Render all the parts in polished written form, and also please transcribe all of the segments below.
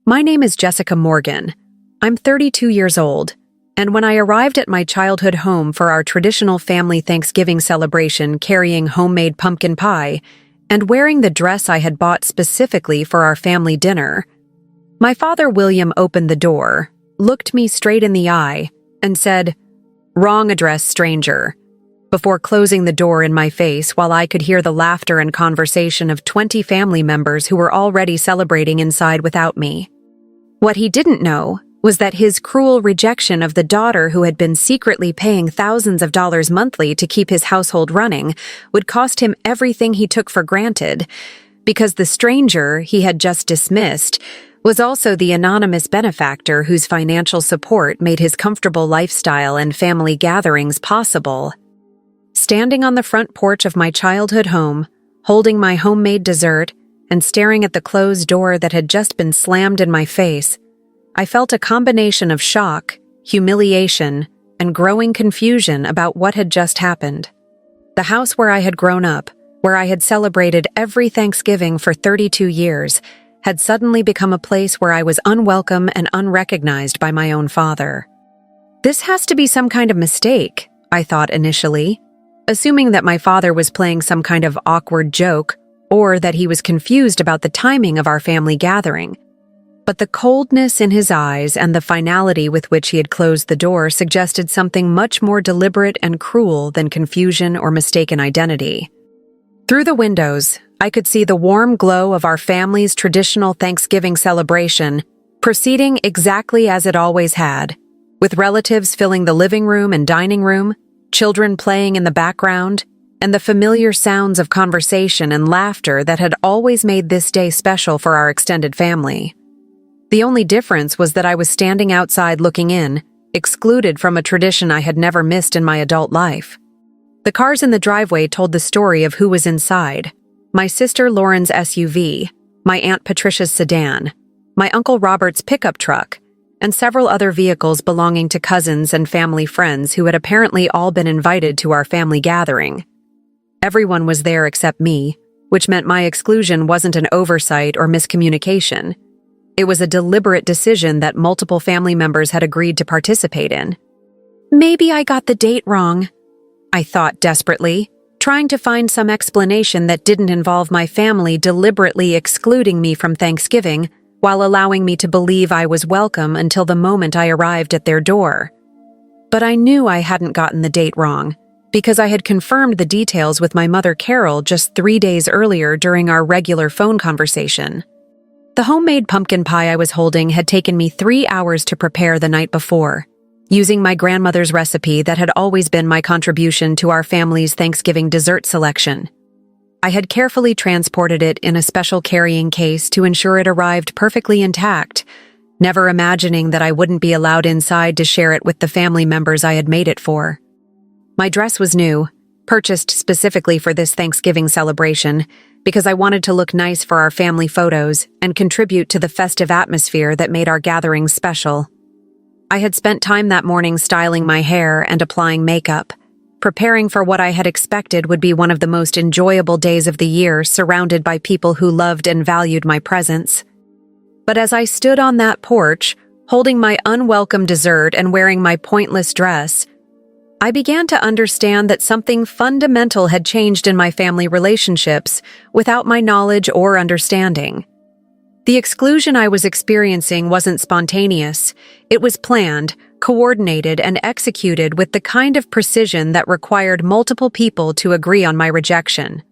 My name is Jessica Morgan. I'm 32 years old, and when I arrived at my childhood home for our traditional family Thanksgiving celebration carrying homemade pumpkin pie and wearing the dress I had bought specifically for our family dinner, my father William opened the door, looked me straight in the eye, and said, "Wrong address, stranger," before closing the door in my face while I could hear the laughter and conversation of 20 family members who were already celebrating inside without me. What he didn't know was that his cruel rejection of the daughter who had been secretly paying thousands of dollars monthly to keep his household running would cost him everything he took for granted, because the stranger he had just dismissed was also the anonymous benefactor whose financial support made his comfortable lifestyle and family gatherings possible. Standing on the front porch of my childhood home, holding my homemade dessert, and staring at the closed door that had just been slammed in my face, I felt a combination of shock, humiliation, and growing confusion about what had just happened. The house where I had grown up, where I had celebrated every Thanksgiving for 32 years, had suddenly become a place where I was unwelcome and unrecognized by my own father. This has to be some kind of mistake, I thought initially, assuming that my father was playing some kind of awkward joke or that he was confused about the timing of our family gathering. But the coldness in his eyes and the finality with which he had closed the door suggested something much more deliberate and cruel than confusion or mistaken identity. Through the windows, I could see the warm glow of our family's traditional Thanksgiving celebration proceeding exactly as it always had, with relatives filling the living room and dining room, children playing in the background, and the familiar sounds of conversation and laughter that had always made this day special for our extended family. The only difference was that I was standing outside looking in, excluded from a tradition I had never missed in my adult life. The cars in the driveway told the story of who was inside: my sister Lauren's SUV, my Aunt Patricia's sedan, my Uncle Robert's pickup truck, and several other vehicles belonging to cousins and family friends who had apparently all been invited to our family gathering. Everyone was there except me, which meant my exclusion wasn't an oversight or miscommunication. It was a deliberate decision that multiple family members had agreed to participate in. Maybe I got the date wrong, I thought desperately, trying to find some explanation that didn't involve my family deliberately excluding me from Thanksgiving while allowing me to believe I was welcome until the moment I arrived at their door. But I knew I hadn't gotten the date wrong, because I had confirmed the details with my mother Carol just 3 days earlier during our regular phone conversation. The homemade pumpkin pie I was holding had taken me 3 hours to prepare the night before, using my grandmother's recipe that had always been my contribution to our family's Thanksgiving dessert selection. I had carefully transported it in a special carrying case to ensure it arrived perfectly intact, never imagining that I wouldn't be allowed inside to share it with the family members I had made it for. My dress was new, purchased specifically for this Thanksgiving celebration, because I wanted to look nice for our family photos and contribute to the festive atmosphere that made our gatherings special. I had spent time that morning styling my hair and applying makeup, preparing for what I had expected would be one of the most enjoyable days of the year, surrounded by people who loved and valued my presence. But as I stood on that porch, holding my unwelcome dessert and wearing my pointless dress, I began to understand that something fundamental had changed in my family relationships without my knowledge or understanding. The exclusion I was experiencing wasn't spontaneous. It was planned, coordinated, and executed with the kind of precision that required multiple people to agree on my rejection.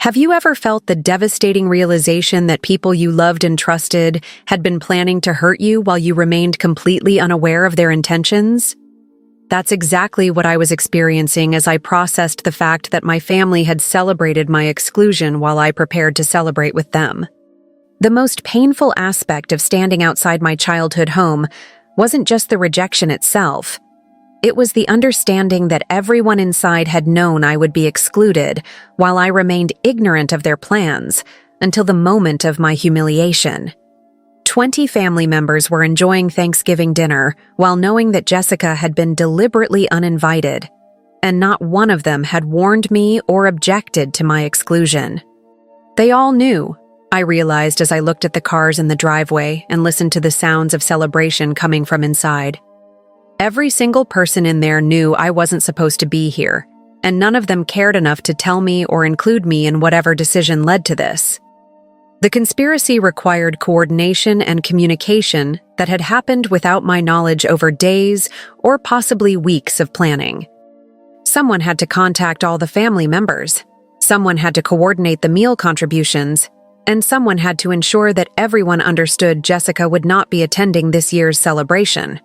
Have you ever felt the devastating realization that people you loved and trusted had been planning to hurt you while you remained completely unaware of their intentions? That's exactly what I was experiencing as I processed the fact that my family had celebrated my exclusion while I prepared to celebrate with them. The most painful aspect of standing outside my childhood home wasn't just the rejection itself. It was the understanding that everyone inside had known I would be excluded while I remained ignorant of their plans until the moment of my humiliation. 20 family members were enjoying Thanksgiving dinner while knowing that Jessica had been deliberately uninvited, and not one of them had warned me or objected to my exclusion. They all knew, I realized as I looked at the cars in the driveway and listened to the sounds of celebration coming from inside. Every single person in there knew I wasn't supposed to be here, and none of them cared enough to tell me or include me in whatever decision led to this. The conspiracy required coordination and communication that had happened without my knowledge over days or possibly weeks of planning. Someone had to contact all the family members, someone had to coordinate the meal contributions, and someone had to ensure that everyone understood Jessica would not be attending this year's celebration.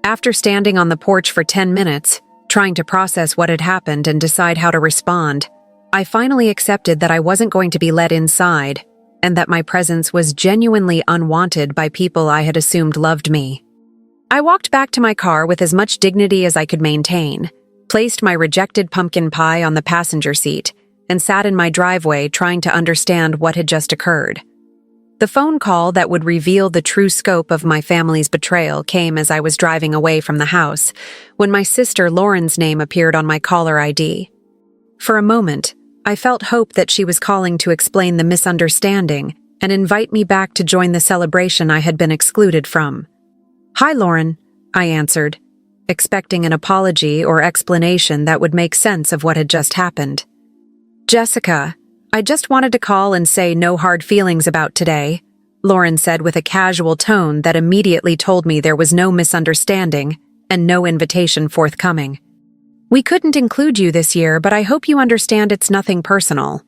After standing on the porch for 10 minutes, trying to process what had happened and decide how to respond, I finally accepted that I wasn't going to be let inside and that my presence was genuinely unwanted by people I had assumed loved me. I walked back to my car with as much dignity as I could maintain, placed my rejected pumpkin pie on the passenger seat, and sat in my driveway trying to understand what had just occurred. The phone call that would reveal the true scope of my family's betrayal came as I was driving away from the house, when my sister Lauren's name appeared on my caller ID. For a moment, I felt hope that she was calling to explain the misunderstanding and invite me back to join the celebration I had been excluded from. "Hi, Lauren," I answered, expecting an apology or explanation that would make sense of what had just happened. "Jessica, I just wanted to call and say no hard feelings about today," Lauren said with a casual tone that immediately told me there was no misunderstanding and no invitation forthcoming. "We couldn't include you this year, but I hope you understand it's nothing personal."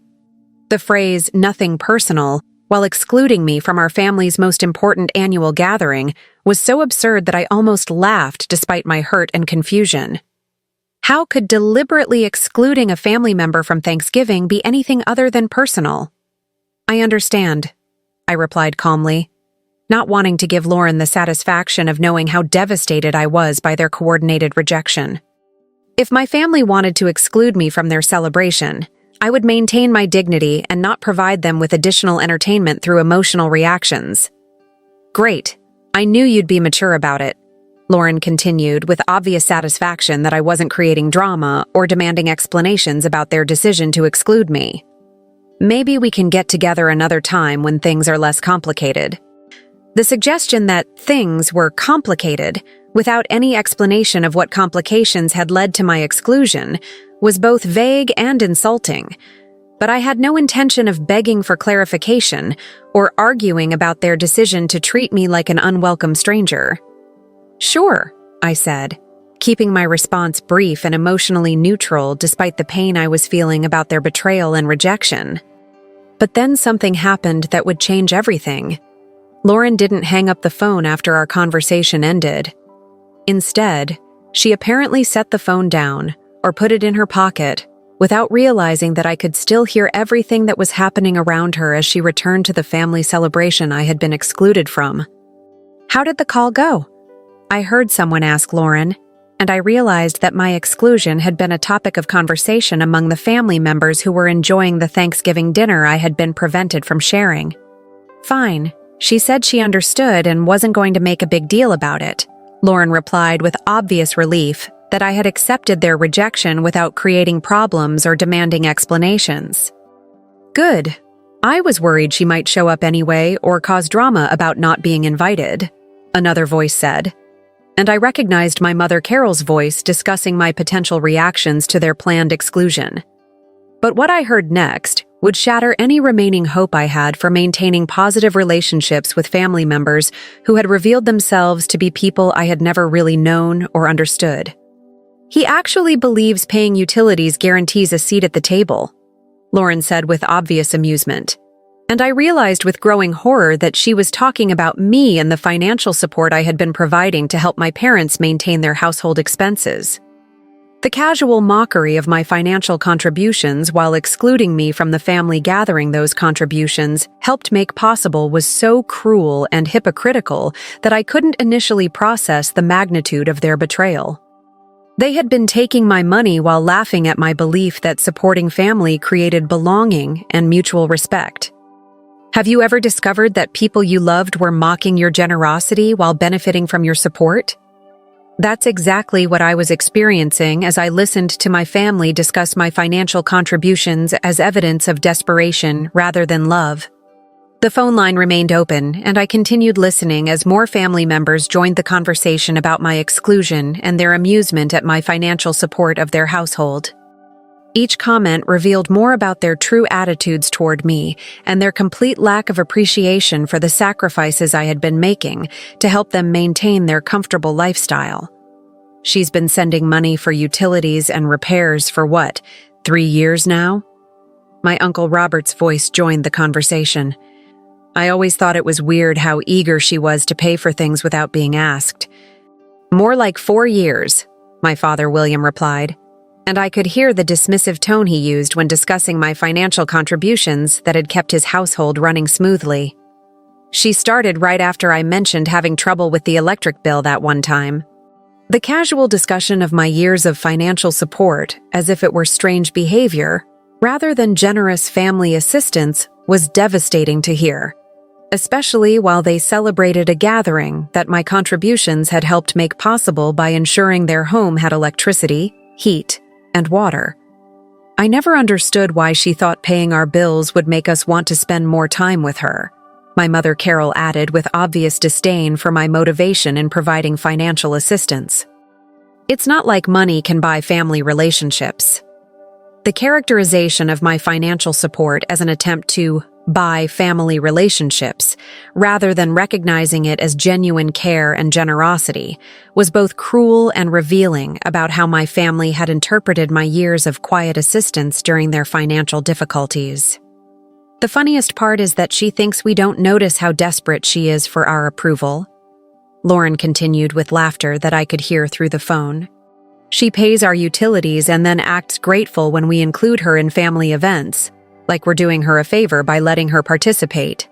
The phrase "nothing personal," while excluding me from our family's most important annual gathering, was so absurd that I almost laughed despite my hurt and confusion. How could deliberately excluding a family member from Thanksgiving be anything other than personal? "I understand," I replied calmly, not wanting to give Lauren the satisfaction of knowing how devastated I was by their coordinated rejection. If my family wanted to exclude me from their celebration, I would maintain my dignity and not provide them with additional entertainment through emotional reactions. "Great. I knew you'd be mature about it," Lauren continued with obvious satisfaction that I wasn't creating drama or demanding explanations about their decision to exclude me. "Maybe we can get together another time when things are less complicated." The suggestion that things were complicated, without any explanation of what complications had led to my exclusion, was both vague and insulting, but I had no intention of begging for clarification or arguing about their decision to treat me like an unwelcome stranger. "Sure," I said, keeping my response brief and emotionally neutral despite the pain I was feeling about their betrayal and rejection. But then something happened that would change everything. Lauren didn't hang up the phone after our conversation ended. Instead, she apparently set the phone down or put it in her pocket without realizing that I could still hear everything that was happening around her as she returned to the family celebration I had been excluded from. "How did the call go?" I heard someone ask Lauren, and I realized that my exclusion had been a topic of conversation among the family members who were enjoying the Thanksgiving dinner I had been prevented from sharing. "Fine. She said she understood and wasn't going to make a big deal about it," Lauren replied with obvious relief that I had accepted their rejection without creating problems or demanding explanations. "Good. I was worried she might show up anyway or cause drama about not being invited," another voice said, and I recognized my mother Carol's voice discussing my potential reactions to their planned exclusion. But what I heard next would shatter any remaining hope I had for maintaining positive relationships with family members who had revealed themselves to be people I had never really known or understood. "He actually believes paying utilities guarantees a seat at the table," Lauren said with obvious amusement. And I realized with growing horror that she was talking about me and the financial support I had been providing to help my parents maintain their household expenses. The casual mockery of my financial contributions while excluding me from the family gathering those contributions helped make possible was so cruel and hypocritical that I couldn't initially process the magnitude of their betrayal. They had been taking my money while laughing at my belief that supporting family created belonging and mutual respect. Have you ever discovered that people you loved were mocking your generosity while benefiting from your support? That's exactly what I was experiencing as I listened to my family discuss my financial contributions as evidence of desperation rather than love. The phone line remained open, and I continued listening as more family members joined the conversation about my exclusion and their amusement at my financial support of their household. Each comment revealed more about their true attitudes toward me and their complete lack of appreciation for the sacrifices I had been making to help them maintain their comfortable lifestyle. She's been sending money for utilities and repairs for what, 3 years now? My Uncle Robert's voice joined the conversation. I always thought it was weird how eager she was to pay for things without being asked. More like 4 years, my father William replied, and I could hear the dismissive tone he used when discussing my financial contributions that had kept his household running smoothly. She started right after I mentioned having trouble with the electric bill that one time. The casual discussion of my years of financial support, as if it were strange behavior, rather than generous family assistance, was devastating to hear, especially while they celebrated a gathering that my contributions had helped make possible by ensuring their home had electricity, heat, and water. I never understood why she thought paying our bills would make us want to spend more time with her, my mother Carol added with obvious disdain for my motivation in providing financial assistance. It's not like money can buy family relationships. The characterization of my financial support as an attempt to buy family relationships, rather than recognizing it as genuine care and generosity, was both cruel and revealing about how my family had interpreted my years of quiet assistance during their financial difficulties. The funniest part is that she thinks we don't notice how desperate she is for our approval. Lauren continued with laughter that I could hear through the phone. She pays our utilities and then acts grateful when we include her in family events, like we're doing her a favor by letting her participate.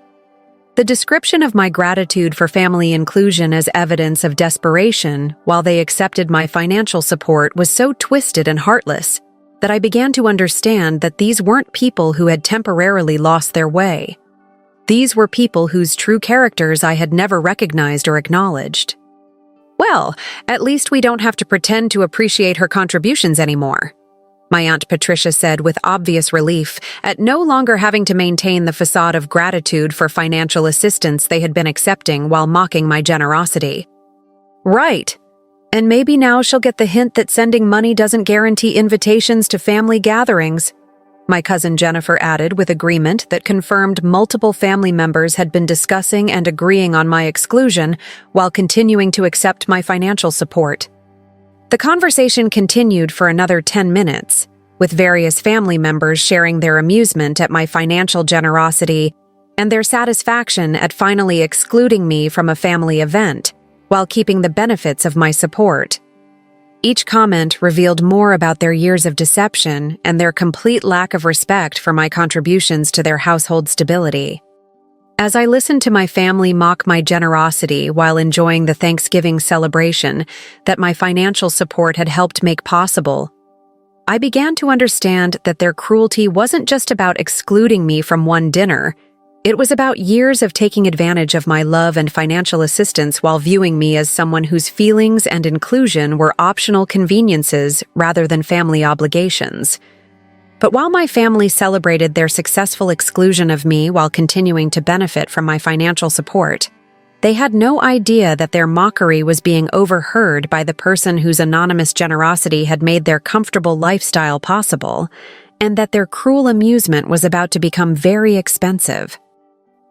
The description of my gratitude for family inclusion as evidence of desperation while they accepted my financial support was so twisted and heartless that I began to understand that these weren't people who had temporarily lost their way. These were people whose true characters I had never recognized or acknowledged. Well, at least we don't have to pretend to appreciate her contributions anymore, my Aunt Patricia said with obvious relief at no longer having to maintain the facade of gratitude for financial assistance they had been accepting while mocking my generosity. Right. And maybe now she'll get the hint that sending money doesn't guarantee invitations to family gatherings, my cousin Jennifer added with agreement that confirmed multiple family members had been discussing and agreeing on my exclusion while continuing to accept my financial support. The conversation continued for another 10 minutes, with various family members sharing their amusement at my financial generosity and their satisfaction at finally excluding me from a family event, while keeping the benefits of my support. Each comment revealed more about their years of deception and their complete lack of respect for my contributions to their household stability. As I listened to my family mock my generosity while enjoying the Thanksgiving celebration that my financial support had helped make possible, I began to understand that their cruelty wasn't just about excluding me from one dinner. It was about years of taking advantage of my love and financial assistance while viewing me as someone whose feelings and inclusion were optional conveniences rather than family obligations. But while my family celebrated their successful exclusion of me while continuing to benefit from my financial support, they had no idea that their mockery was being overheard by the person whose anonymous generosity had made their comfortable lifestyle possible, and that their cruel amusement was about to become very expensive.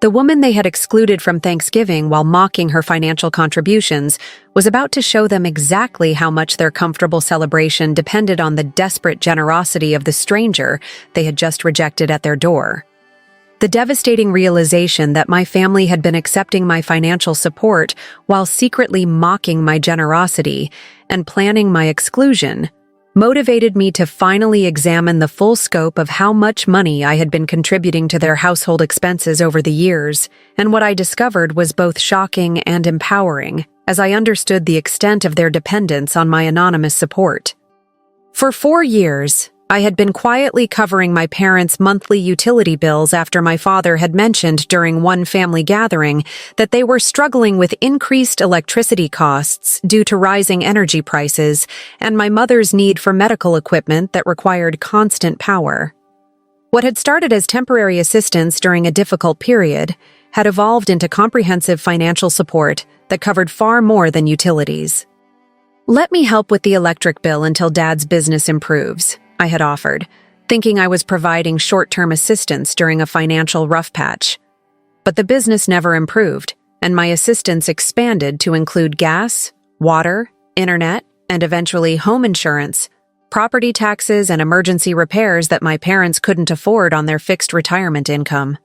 The woman they had excluded from Thanksgiving while mocking her financial contributions was about to show them exactly how much their comfortable celebration depended on the desperate generosity of the stranger they had just rejected at their door. The devastating realization that my family had been accepting my financial support while secretly mocking my generosity and planning my exclusion motivated me to finally examine the full scope of how much money I had been contributing to their household expenses over the years, and what I discovered was both shocking and empowering as I understood the extent of their dependence on my anonymous support. For 4 years, I had been quietly covering my parents' monthly utility bills after my father had mentioned during one family gathering that they were struggling with increased electricity costs due to rising energy prices and my mother's need for medical equipment that required constant power. What had started as temporary assistance during a difficult period had evolved into comprehensive financial support that covered far more than utilities. "Let me help with the electric bill until Dad's business improves," I had offered, thinking I was providing short-term assistance during a financial rough patch. But the business never improved, and my assistance expanded to include gas, water, internet, and eventually home insurance, property taxes, and emergency repairs that my parents couldn't afford on their fixed retirement income.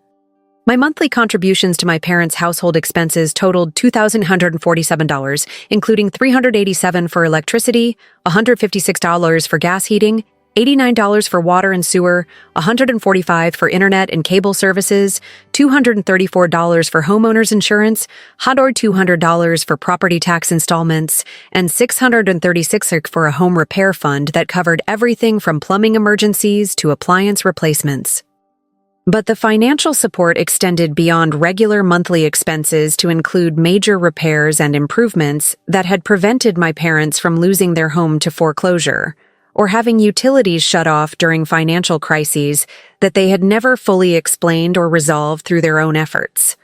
My monthly contributions to my parents' household expenses totaled $2,147, including $387 for electricity, $156 for gas heating, $89 for water and sewer, $145 for internet and cable services, $234 for homeowners insurance, $200 for property tax installments, and $636 for a home repair fund that covered everything from plumbing emergencies to appliance replacements. But the financial support extended beyond regular monthly expenses to include major repairs and improvements that had prevented my parents from losing their home to foreclosure, or having utilities shut off during financial crises that they had never fully explained or resolved through their own efforts.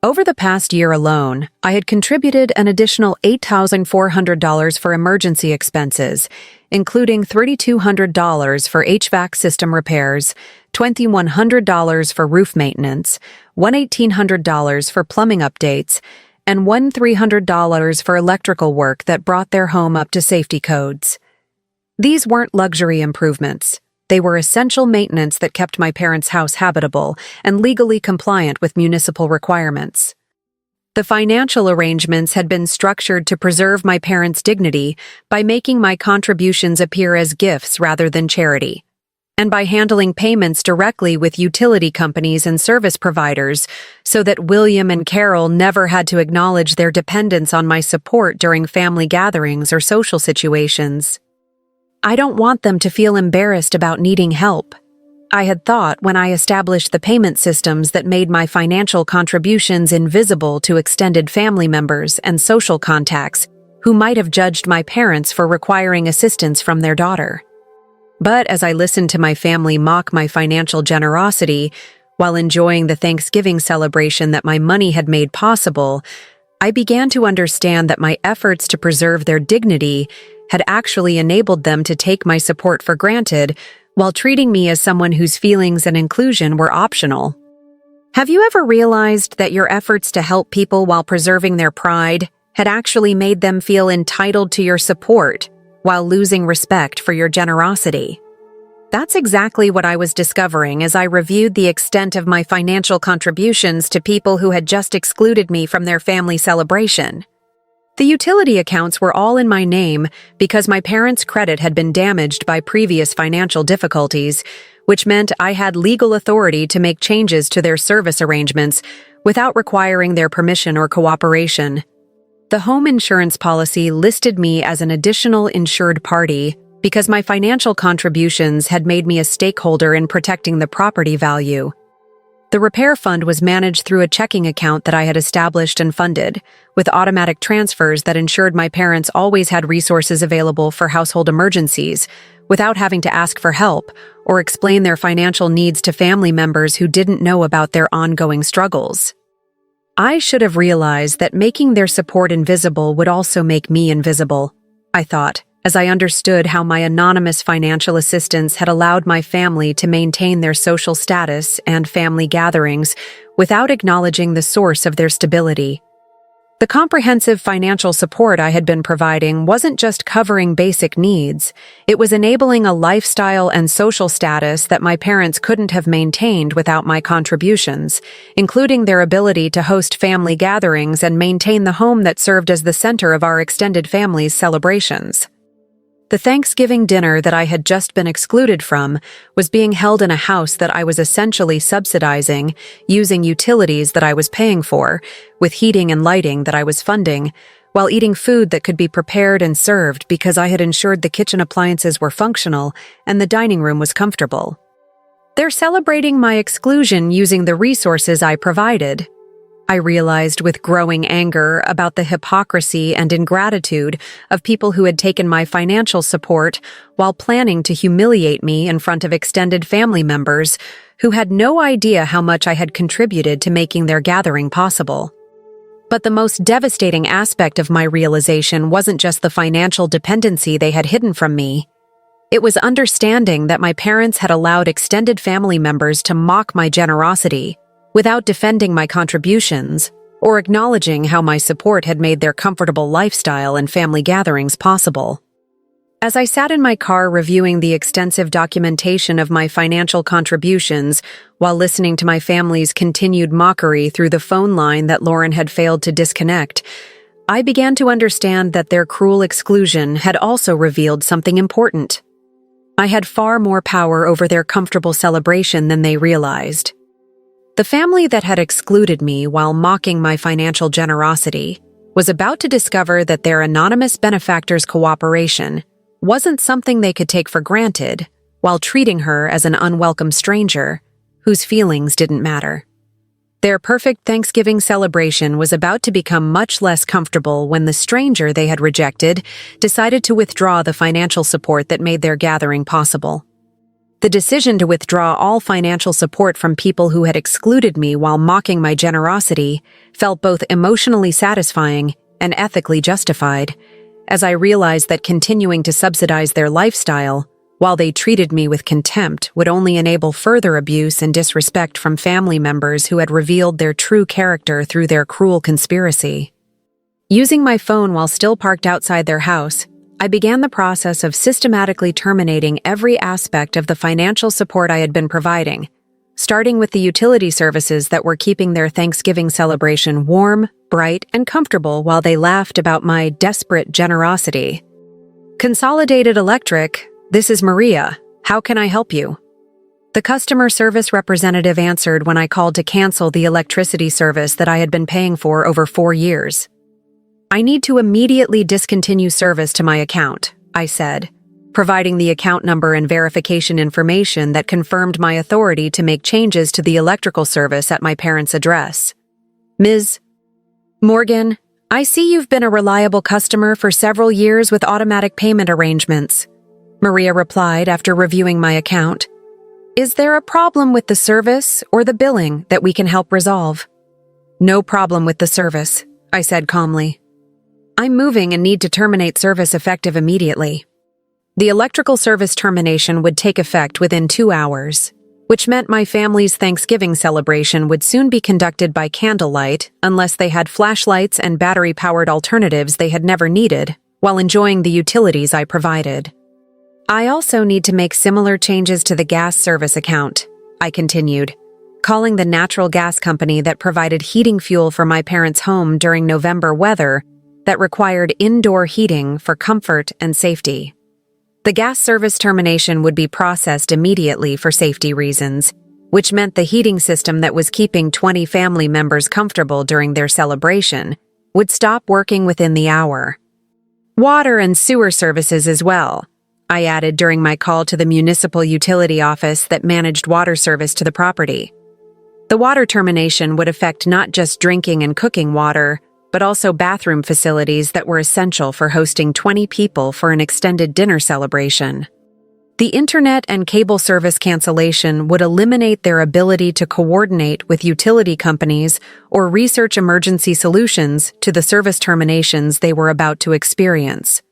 Over the past year alone, I had contributed an additional $8,400 for emergency expenses, including $3,200 for HVAC system repairs, $2,100 for roof maintenance, $1,800 for plumbing updates, and $1,300 for electrical work that brought their home up to safety codes. These weren't luxury improvements. They were essential maintenance that kept my parents' house habitable and legally compliant with municipal requirements. The financial arrangements had been structured to preserve my parents' dignity by making my contributions appear as gifts rather than charity, and by handling payments directly with utility companies and service providers so that William and Carol never had to acknowledge their dependence on my support during family gatherings or social situations. I don't want them to feel embarrassed about needing help, I had thought when I established the payment systems that made my financial contributions invisible to extended family members and social contacts who might have judged my parents for requiring assistance from their daughter. But as I listened to my family mock my financial generosity while enjoying the Thanksgiving celebration that my money had made possible, I began to understand that my efforts to preserve their dignity had actually enabled them to take my support for granted while treating me as someone whose feelings and inclusion were optional. Have you ever realized that your efforts to help people while preserving their pride had actually made them feel entitled to your support while losing respect for your generosity? That's exactly what I was discovering as I reviewed the extent of my financial contributions to people who had just excluded me from their family celebration. The utility accounts were all in my name because my parents' credit had been damaged by previous financial difficulties, which meant I had legal authority to make changes to their service arrangements without requiring their permission or cooperation. The home insurance policy listed me as an additional insured party because my financial contributions had made me a stakeholder in protecting the property value. The repair fund was managed through a checking account that I had established and funded, with automatic transfers that ensured my parents always had resources available for household emergencies, without having to ask for help or explain their financial needs to family members who didn't know about their ongoing struggles. I should have realized that making their support invisible would also make me invisible, I thought, as I understood how my anonymous financial assistance had allowed my family to maintain their social status and family gatherings without acknowledging the source of their stability. The comprehensive financial support I had been providing wasn't just covering basic needs, it was enabling a lifestyle and social status that my parents couldn't have maintained without my contributions, including their ability to host family gatherings and maintain the home that served as the center of our extended family's celebrations. The Thanksgiving dinner that I had just been excluded from was being held in a house that I was essentially subsidizing, using utilities that I was paying for, with heating and lighting that I was funding, while eating food that could be prepared and served because I had ensured the kitchen appliances were functional and the dining room was comfortable. They're celebrating my exclusion using the resources I provided. I realized with growing anger about the hypocrisy and ingratitude of people who had taken my financial support while planning to humiliate me in front of extended family members who had no idea how much I had contributed to making their gathering possible. But the most devastating aspect of my realization wasn't just the financial dependency they had hidden from me. It was understanding that my parents had allowed extended family members to mock my generosity without defending my contributions or acknowledging how my support had made their comfortable lifestyle and family gatherings possible. As I sat in my car reviewing the extensive documentation of my financial contributions while listening to my family's continued mockery through the phone line that Lauren had failed to disconnect, I began to understand that their cruel exclusion had also revealed something important. I had far more power over their comfortable celebration than they realized. The family that had excluded me while mocking my financial generosity was about to discover that their anonymous benefactor's cooperation wasn't something they could take for granted while treating her as an unwelcome stranger whose feelings didn't matter. Their perfect Thanksgiving celebration was about to become much less comfortable when the stranger they had rejected decided to withdraw the financial support that made their gathering possible. The decision to withdraw all financial support from people who had excluded me while mocking my generosity felt both emotionally satisfying and ethically justified, as I realized that continuing to subsidize their lifestyle while they treated me with contempt would only enable further abuse and disrespect from family members who had revealed their true character through their cruel conspiracy. Using my phone while still parked outside their house, I began the process of systematically terminating every aspect of the financial support I had been providing, starting with the utility services that were keeping their Thanksgiving celebration warm, bright, and comfortable while they laughed about my desperate generosity. Consolidated Electric, this is Maria. How can I help you? The customer service representative answered when I called to cancel the electricity service that I had been paying for over 4 years. I need to immediately discontinue service to my account, I said, providing the account number and verification information that confirmed my authority to make changes to the electrical service at my parents' address. Ms. Morgan, I see you've been a reliable customer for several years with automatic payment arrangements, Maria replied after reviewing my account. Is there a problem with the service or the billing that we can help resolve? No problem with the service, I said calmly. I'm moving and need to terminate service effective immediately. The electrical service termination would take effect within 2 hours, which meant my family's Thanksgiving celebration would soon be conducted by candlelight unless they had flashlights and battery-powered alternatives they had never needed while enjoying the utilities I provided. I also need to make similar changes to the gas service account, I continued, calling the natural gas company that provided heating fuel for my parents' home during November weather that required indoor heating for comfort and safety. The gas service termination would be processed immediately for safety reasons, which meant the heating system that was keeping 20 family members comfortable during their celebration would stop working within the hour. Water and sewer services as well, I added during my call to the municipal utility office that managed water service to the property. The water termination would affect not just drinking and cooking water, but also bathroom facilities that were essential for hosting 20 people for an extended dinner celebration. The internet and cable service cancellation would eliminate their ability to coordinate with utility companies or research emergency solutions to the service terminations they were about to experience.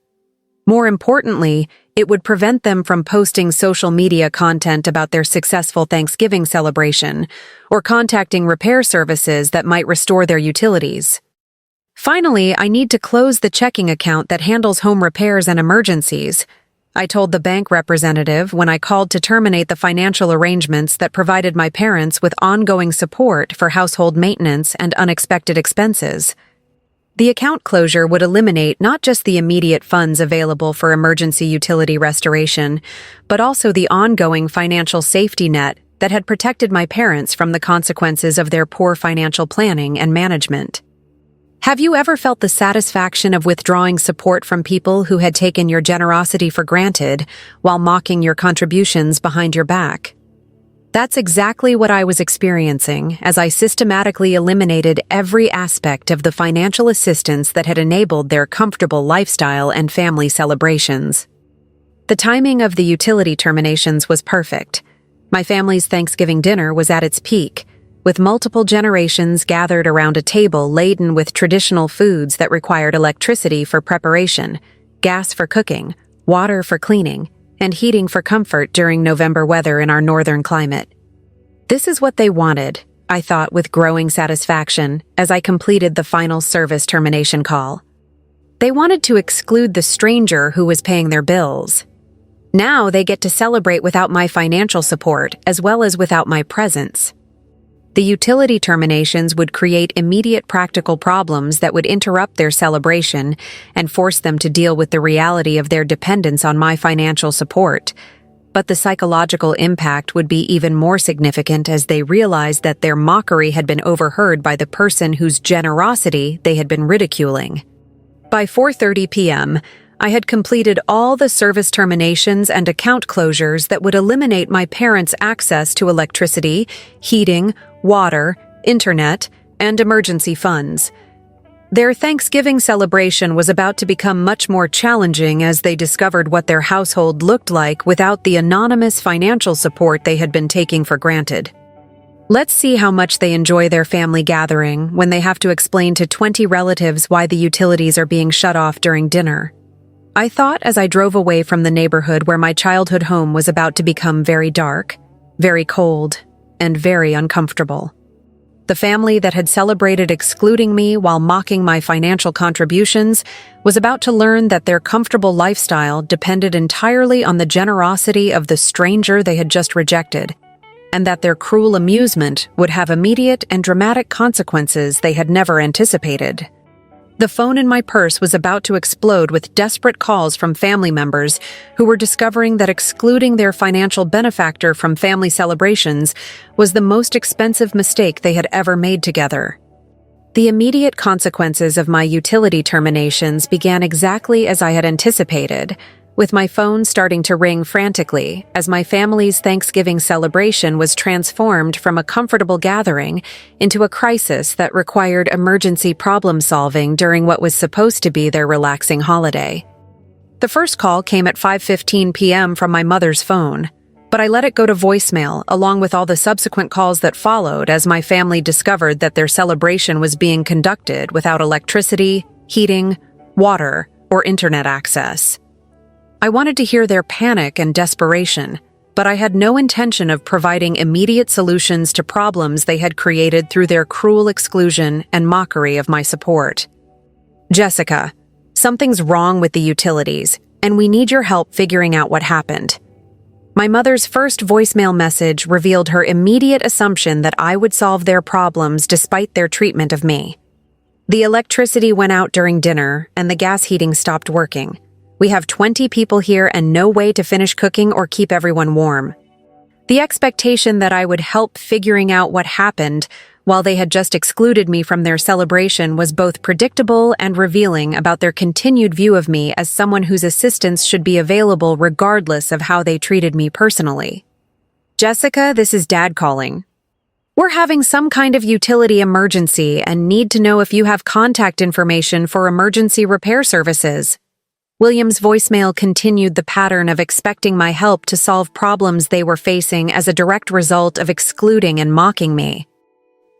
More importantly, it would prevent them from posting social media content about their successful Thanksgiving celebration or contacting repair services that might restore their utilities. Finally, I need to close the checking account that handles home repairs and emergencies, I told the bank representative when I called to terminate the financial arrangements that provided my parents with ongoing support for household maintenance and unexpected expenses. The account closure would eliminate not just the immediate funds available for emergency utility restoration, but also the ongoing financial safety net that had protected my parents from the consequences of their poor financial planning and management. Have you ever felt the satisfaction of withdrawing support from people who had taken your generosity for granted while mocking your contributions behind your back? That's exactly what I was experiencing as I systematically eliminated every aspect of the financial assistance that had enabled their comfortable lifestyle and family celebrations. The timing of the utility terminations was perfect. My family's Thanksgiving dinner was at its peak, with multiple generations gathered around a table laden with traditional foods that required electricity for preparation, gas for cooking, water for cleaning, and heating for comfort during November weather in our northern climate. This is what they wanted, I thought with growing satisfaction as I completed the final service termination call. They wanted to exclude the stranger who was paying their bills. Now they get to celebrate without my financial support as well as without my presence. The utility terminations would create immediate practical problems that would interrupt their celebration and force them to deal with the reality of their dependence on my financial support. But the psychological impact would be even more significant as they realized that their mockery had been overheard by the person whose generosity they had been ridiculing. By 4:30 p.m., I had completed all the service terminations and account closures that would eliminate my parents' access to electricity, heating, water, internet, and emergency funds. Their Thanksgiving celebration was about to become much more challenging as they discovered what their household looked like without the anonymous financial support they had been taking for granted. Let's see how much they enjoy their family gathering when they have to explain to 20 relatives why the utilities are being shut off during dinner. I thought as I drove away from the neighborhood where my childhood home was about to become very dark, very cold, and very uncomfortable. The family that had celebrated excluding me while mocking my financial contributions was about to learn that their comfortable lifestyle depended entirely on the generosity of the stranger they had just rejected, and that their cruel amusement would have immediate and dramatic consequences they had never anticipated. The phone in my purse was about to explode with desperate calls from family members who were discovering that excluding their financial benefactor from family celebrations was the most expensive mistake they had ever made together. The immediate consequences of my utility terminations began exactly as I had anticipated, with my phone starting to ring frantically as my family's Thanksgiving celebration was transformed from a comfortable gathering into a crisis that required emergency problem-solving during what was supposed to be their relaxing holiday. The first call came at 5:15 p.m. from my mother's phone, but I let it go to voicemail along with all the subsequent calls that followed as my family discovered that their celebration was being conducted without electricity, heating, water, or internet access. I wanted to hear their panic and desperation, but I had no intention of providing immediate solutions to problems they had created through their cruel exclusion and mockery of my support. Jessica, something's wrong with the utilities, and we need your help figuring out what happened. My mother's first voicemail message revealed her immediate assumption that I would solve their problems despite their treatment of me. The electricity went out during dinner, and the gas heating stopped working. We have 20 people here and no way to finish cooking or keep everyone warm. The expectation that I would help figuring out what happened while they had just excluded me from their celebration was both predictable and revealing about their continued view of me as someone whose assistance should be available regardless of how they treated me personally. Jessica, this is Dad calling. We're having some kind of utility emergency and need to know if you have contact information for emergency repair services. William's voicemail continued the pattern of expecting my help to solve problems they were facing as a direct result of excluding and mocking me.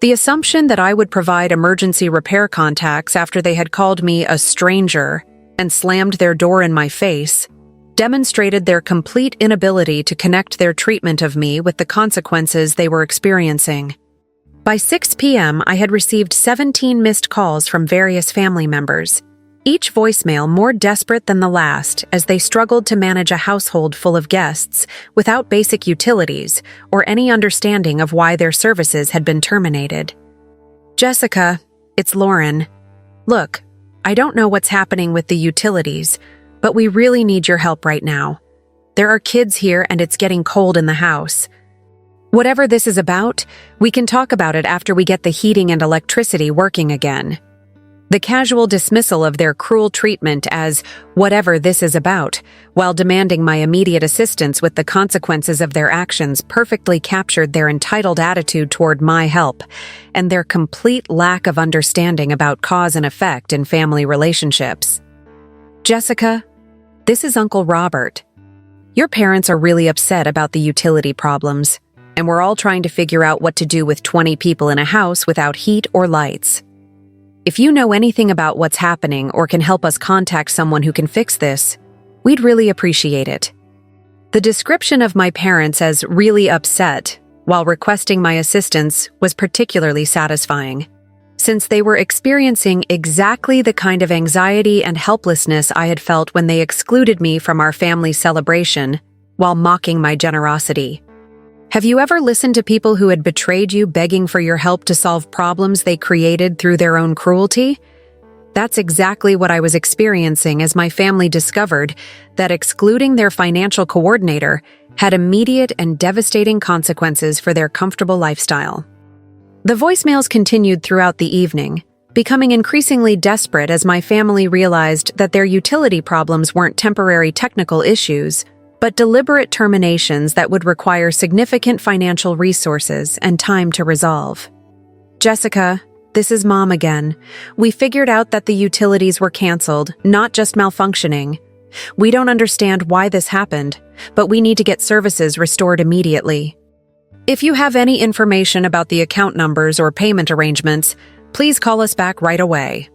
The assumption that I would provide emergency repair contacts after they had called me a stranger and slammed their door in my face demonstrated their complete inability to connect their treatment of me with the consequences they were experiencing. By 6 p.m., I had received 17 missed calls from various family members, each voicemail more desperate than the last as they struggled to manage a household full of guests without basic utilities or any understanding of why their services had been terminated. Jessica, it's Lauren. Look, I don't know what's happening with the utilities, but we really need your help right now. There are kids here and it's getting cold in the house. Whatever this is about, we can talk about it after we get the heating and electricity working again. The casual dismissal of their cruel treatment as whatever this is about, while demanding my immediate assistance with the consequences of their actions, perfectly captured their entitled attitude toward my help and their complete lack of understanding about cause and effect in family relationships. Jessica, this is Uncle Robert. Your parents are really upset about the utility problems, and we're all trying to figure out what to do with 20 people in a house without heat or lights. If you know anything about what's happening or can help us contact someone who can fix this, we'd really appreciate it. The description of my parents as really upset while requesting my assistance was particularly satisfying, since they were experiencing exactly the kind of anxiety and helplessness I had felt when they excluded me from our family celebration while mocking my generosity. Have you ever listened to people who had betrayed you begging for your help to solve problems they created through their own cruelty? That's exactly what I was experiencing as my family discovered that excluding their financial coordinator had immediate and devastating consequences for their comfortable lifestyle. The voicemails continued throughout the evening, becoming increasingly desperate as my family realized that their utility problems weren't temporary technical issues, but deliberate terminations that would require significant financial resources and time to resolve. Jessica, this is Mom again. We figured out that the utilities were canceled, not just malfunctioning. We don't understand why this happened, but we need to get services restored immediately. If you have any information about the account numbers or payment arrangements, please call us back right away.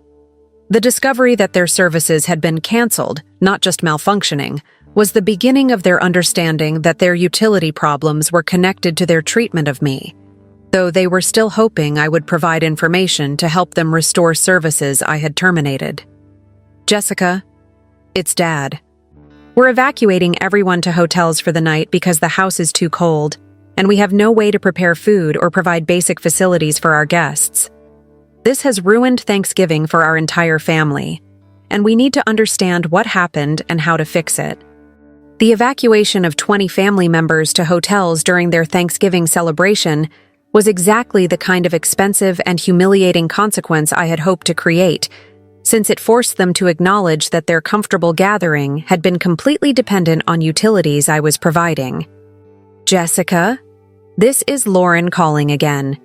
The discovery that their services had been canceled, not just malfunctioning, was the beginning of their understanding that their utility problems were connected to their treatment of me, though they were still hoping I would provide information to help them restore services I had terminated. Jessica, it's Dad. We're evacuating everyone to hotels for the night because the house is too cold, and we have no way to prepare food or provide basic facilities for our guests. This has ruined Thanksgiving for our entire family, and we need to understand what happened and how to fix it. The evacuation of 20 family members to hotels during their Thanksgiving celebration was exactly the kind of expensive and humiliating consequence I had hoped to create, since it forced them to acknowledge that their comfortable gathering had been completely dependent on utilities I was providing. Jessica, this is Lauren calling again.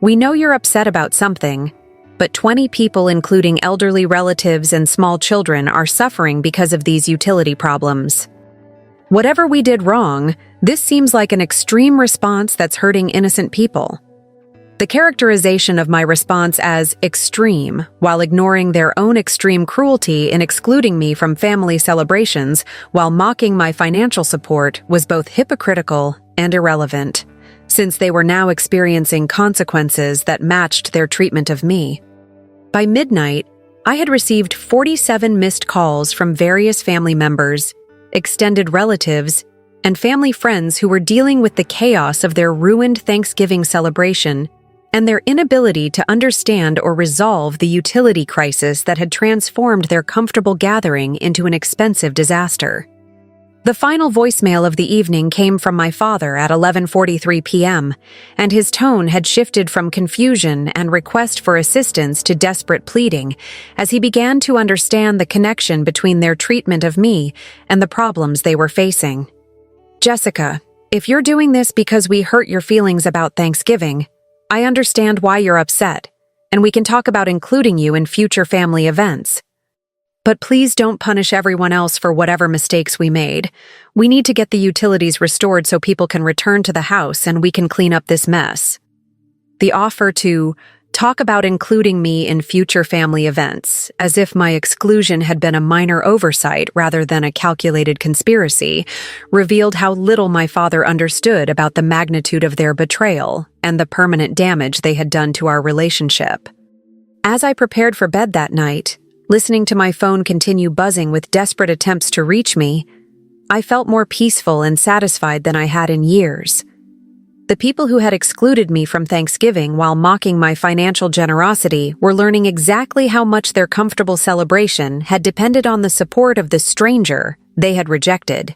We know you're upset about something, but 20 people, including elderly relatives and small children, are suffering because of these utility problems. Whatever we did wrong, this seems like an extreme response that's hurting innocent people. The characterization of my response as extreme, while ignoring their own extreme cruelty in excluding me from family celebrations while mocking my financial support, was both hypocritical and irrelevant, since they were now experiencing consequences that matched their treatment of me. By midnight, I had received 47 missed calls from various family members, extended relatives, and family friends who were dealing with the chaos of their ruined Thanksgiving celebration and their inability to understand or resolve the utility crisis that had transformed their comfortable gathering into an expensive disaster. The final voicemail of the evening came from my father at 11:43 p.m., and his tone had shifted from confusion and request for assistance to desperate pleading as he began to understand the connection between their treatment of me and the problems they were facing. Jessica, if you're doing this because we hurt your feelings about Thanksgiving, I understand why you're upset, and we can talk about including you in future family events. But please don't punish everyone else for whatever mistakes we made. We need to get the utilities restored so people can return to the house and we can clean up this mess. The offer to talk about including me in future family events, as if my exclusion had been a minor oversight rather than a calculated conspiracy, revealed how little my father understood about the magnitude of their betrayal and the permanent damage they had done to our relationship. As I prepared for bed that night, listening to my phone continue buzzing with desperate attempts to reach me, I felt more peaceful and satisfied than I had in years. The people who had excluded me from Thanksgiving while mocking my financial generosity were learning exactly how much their comfortable celebration had depended on the support of the stranger they had rejected.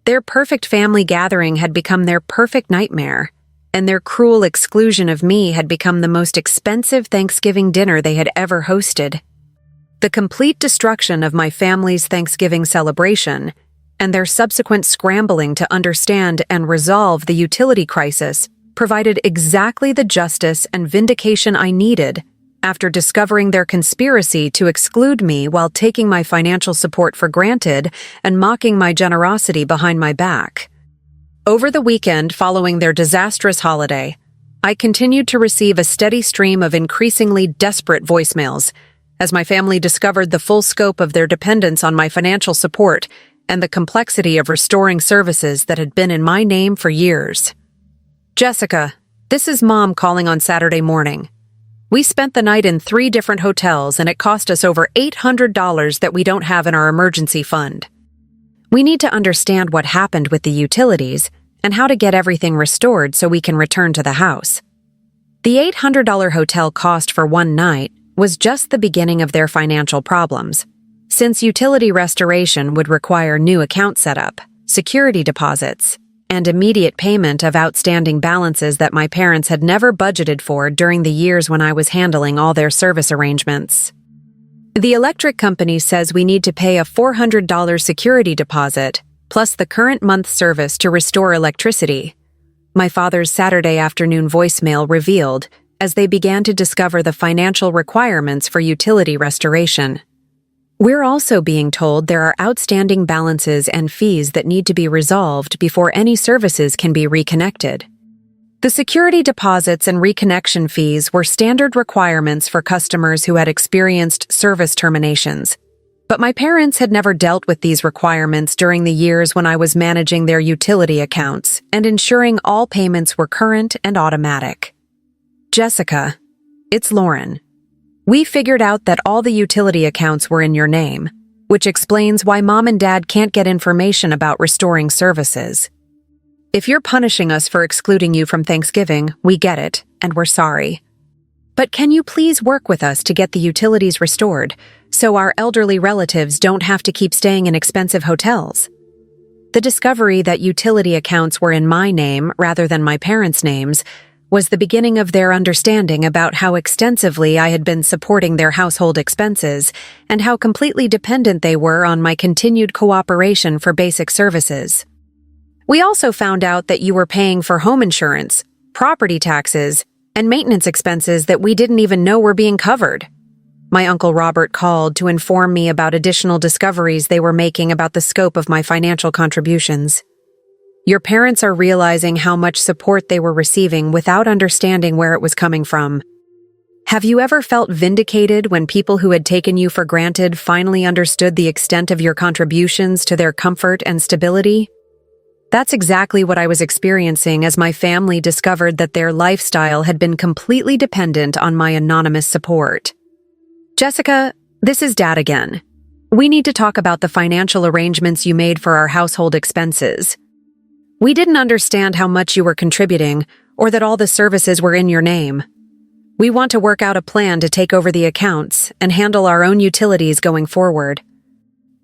Their perfect family gathering had become their perfect nightmare, and their cruel exclusion of me had become the most expensive Thanksgiving dinner they had ever hosted. The complete destruction of my family's Thanksgiving celebration, and their subsequent scrambling to understand and resolve the utility crisis, provided exactly the justice and vindication I needed after discovering their conspiracy to exclude me while taking my financial support for granted and mocking my generosity behind my back. Over the weekend following their disastrous holiday, I continued to receive a steady stream of increasingly desperate voicemails as my family discovered the full scope of their dependence on my financial support and the complexity of restoring services that had been in my name for years. Jessica, this is Mom calling on Saturday morning. We spent the night in 3 different hotels and it cost us over $800 that we don't have in our emergency fund. We need to understand what happened with the utilities and how to get everything restored so we can return to the house. The $800 hotel cost for one night was just the beginning of their financial problems, since utility restoration would require new account setup, security deposits, and immediate payment of outstanding balances that my parents had never budgeted for during the years when I was handling all their service arrangements. The electric company says we need to pay a $400 security deposit, plus the current month's service to restore electricity, my father's Saturday afternoon voicemail revealed as they began to discover the financial requirements for utility restoration. We're also being told there are outstanding balances and fees that need to be resolved before any services can be reconnected. The security deposits and reconnection fees were standard requirements for customers who had experienced service terminations, but my parents had never dealt with these requirements during the years when I was managing their utility accounts and ensuring all payments were current and automatic. Jessica, it's Lauren. We figured out that all the utility accounts were in your name, which explains why Mom and Dad can't get information about restoring services. If you're punishing us for excluding you from Thanksgiving, we get it, and we're sorry. But can you please work with us to get the utilities restored so our elderly relatives don't have to keep staying in expensive hotels? The discovery that utility accounts were in my name rather than my parents' names was the beginning of their understanding about how extensively I had been supporting their household expenses and how completely dependent they were on my continued cooperation for basic services. We also found out that you were paying for home insurance, property taxes, and maintenance expenses that we didn't even know were being covered. My Uncle Robert called to inform me about additional discoveries they were making about the scope of my financial contributions. Your parents are realizing how much support they were receiving without understanding where it was coming from. Have you ever felt vindicated when people who had taken you for granted finally understood the extent of your contributions to their comfort and stability? That's exactly what I was experiencing as my family discovered that their lifestyle had been completely dependent on my anonymous support. Jessica, this is Dad again. We need to talk about the financial arrangements you made for our household expenses. We didn't understand how much you were contributing or that all the services were in your name. We want to work out a plan to take over the accounts and handle our own utilities going forward.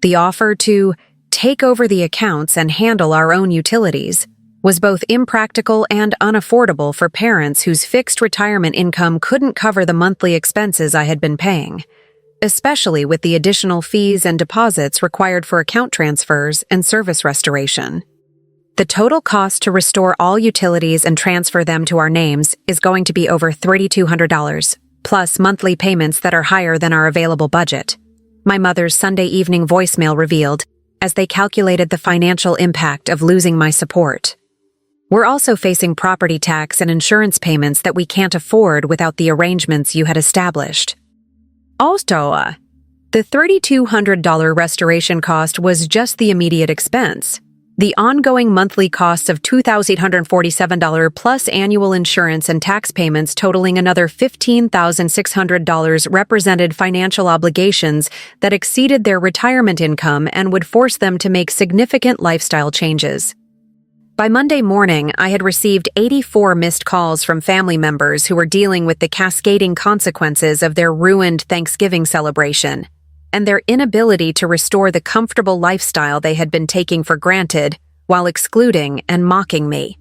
The offer to take over the accounts and handle our own utilities was both impractical and unaffordable for parents whose fixed retirement income couldn't cover the monthly expenses I had been paying, especially with the additional fees and deposits required for account transfers and service restoration. The total cost to restore all utilities and transfer them to our names is going to be over $3,200, plus monthly payments that are higher than our available budget, my mother's Sunday evening voicemail revealed as they calculated the financial impact of losing my support. We're also facing property tax and insurance payments that we can't afford without the arrangements you had established. Also, the $3,200 restoration cost was just the immediate expense. The ongoing monthly costs of $2,847 plus annual insurance and tax payments totaling another $15,600 represented financial obligations that exceeded their retirement income and would force them to make significant lifestyle changes. By Monday morning, I had received 84 missed calls from family members who were dealing with the cascading consequences of their ruined Thanksgiving celebration and their inability to restore the comfortable lifestyle they had been taking for granted while excluding and mocking me.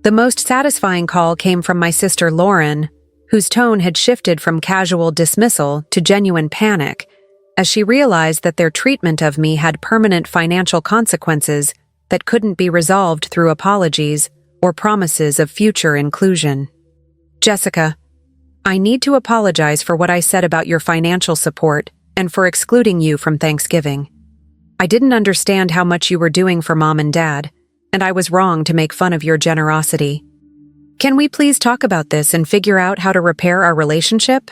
The most satisfying call came from my sister Lauren, whose tone had shifted from casual dismissal to genuine panic, as she realized that their treatment of me had permanent financial consequences that couldn't be resolved through apologies or promises of future inclusion. Jessica, I need to apologize for what I said about your financial support and for excluding you from Thanksgiving. I didn't understand how much you were doing for Mom and Dad, and I was wrong to make fun of your generosity. Can we please talk about this and figure out how to repair our relationship?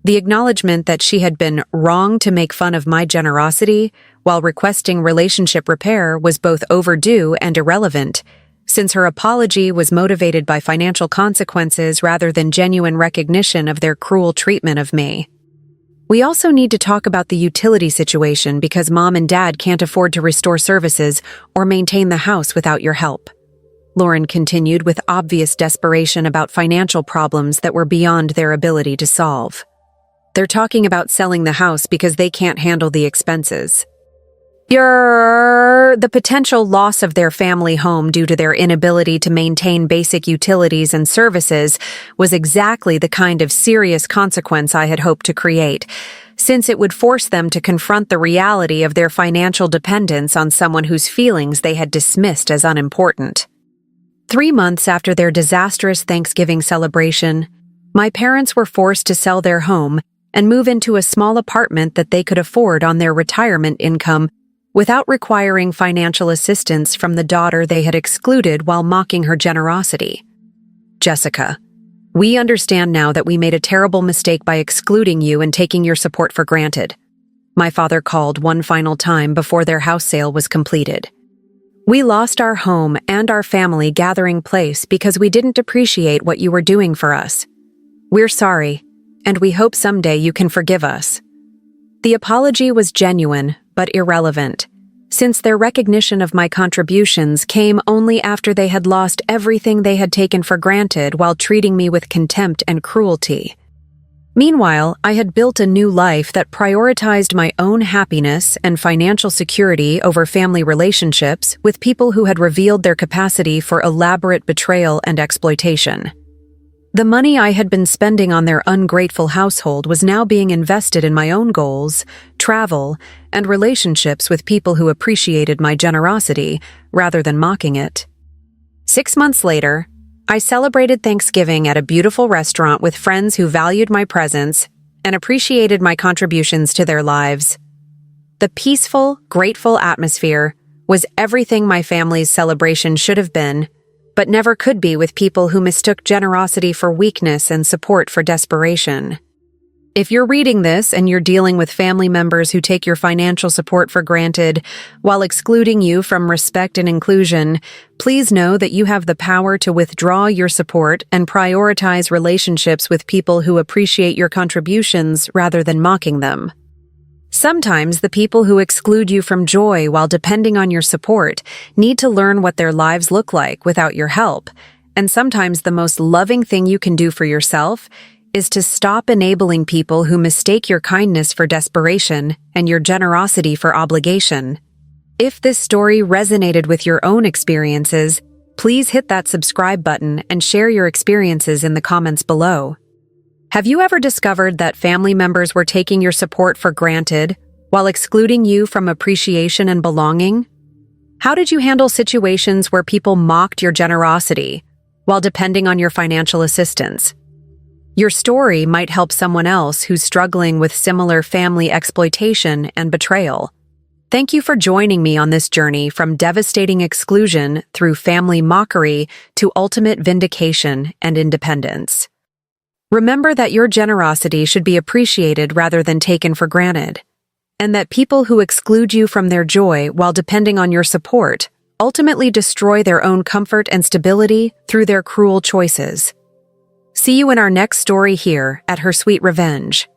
The acknowledgement that she had been wrong to make fun of my generosity while requesting relationship repair was both overdue and irrelevant, since her apology was motivated by financial consequences rather than genuine recognition of their cruel treatment of me. We also need to talk about the utility situation because Mom and Dad can't afford to restore services or maintain the house without your help. Lauren continued with obvious desperation about financial problems that were beyond their ability to solve. They're talking about selling the house because they can't handle the expenses. The potential loss of their family home due to their inability to maintain basic utilities and services was exactly the kind of serious consequence I had hoped to create, since it would force them to confront the reality of their financial dependence on someone whose feelings they had dismissed as unimportant. 3 months after their disastrous Thanksgiving celebration, my parents were forced to sell their home and move into a small apartment that they could afford on their retirement income without requiring financial assistance from the daughter they had excluded while mocking her generosity. Jessica, we understand now that we made a terrible mistake by excluding you and taking your support for granted. My father called one final time before their house sale was completed. We lost our home and our family gathering place because we didn't appreciate what you were doing for us. We're sorry, and we hope someday you can forgive us. The apology was genuine, but irrelevant, since their recognition of my contributions came only after they had lost everything they had taken for granted while treating me with contempt and cruelty. Meanwhile, I had built a new life that prioritized my own happiness and financial security over family relationships with people who had revealed their capacity for elaborate betrayal and exploitation. The money I had been spending on their ungrateful household was now being invested in my own goals, travel, and relationships with people who appreciated my generosity rather than mocking it. 6 months later, I celebrated Thanksgiving at a beautiful restaurant with friends who valued my presence and appreciated my contributions to their lives. The peaceful, grateful atmosphere was everything my family's celebration should have been, but never could be with people who mistook generosity for weakness and support for desperation. If you're reading this and you're dealing with family members who take your financial support for granted while excluding you from respect and inclusion, please know that you have the power to withdraw your support and prioritize relationships with people who appreciate your contributions rather than mocking them. Sometimes the people who exclude you from joy while depending on your support need to learn what their lives look like without your help, and sometimes the most loving thing you can do for yourself is to stop enabling people who mistake your kindness for desperation and your generosity for obligation. If this story resonated with your own experiences, please hit that subscribe button and share your experiences in the comments below. Have you ever discovered that family members were taking your support for granted while excluding you from appreciation and belonging? How did you handle situations where people mocked your generosity while depending on your financial assistance? Your story might help someone else who's struggling with similar family exploitation and betrayal. Thank you for joining me on this journey from devastating exclusion through family mockery to ultimate vindication and independence. Remember that your generosity should be appreciated rather than taken for granted, and that people who exclude you from their joy while depending on your support ultimately destroy their own comfort and stability through their cruel choices. See you in our next story here at Her Sweet Revenge.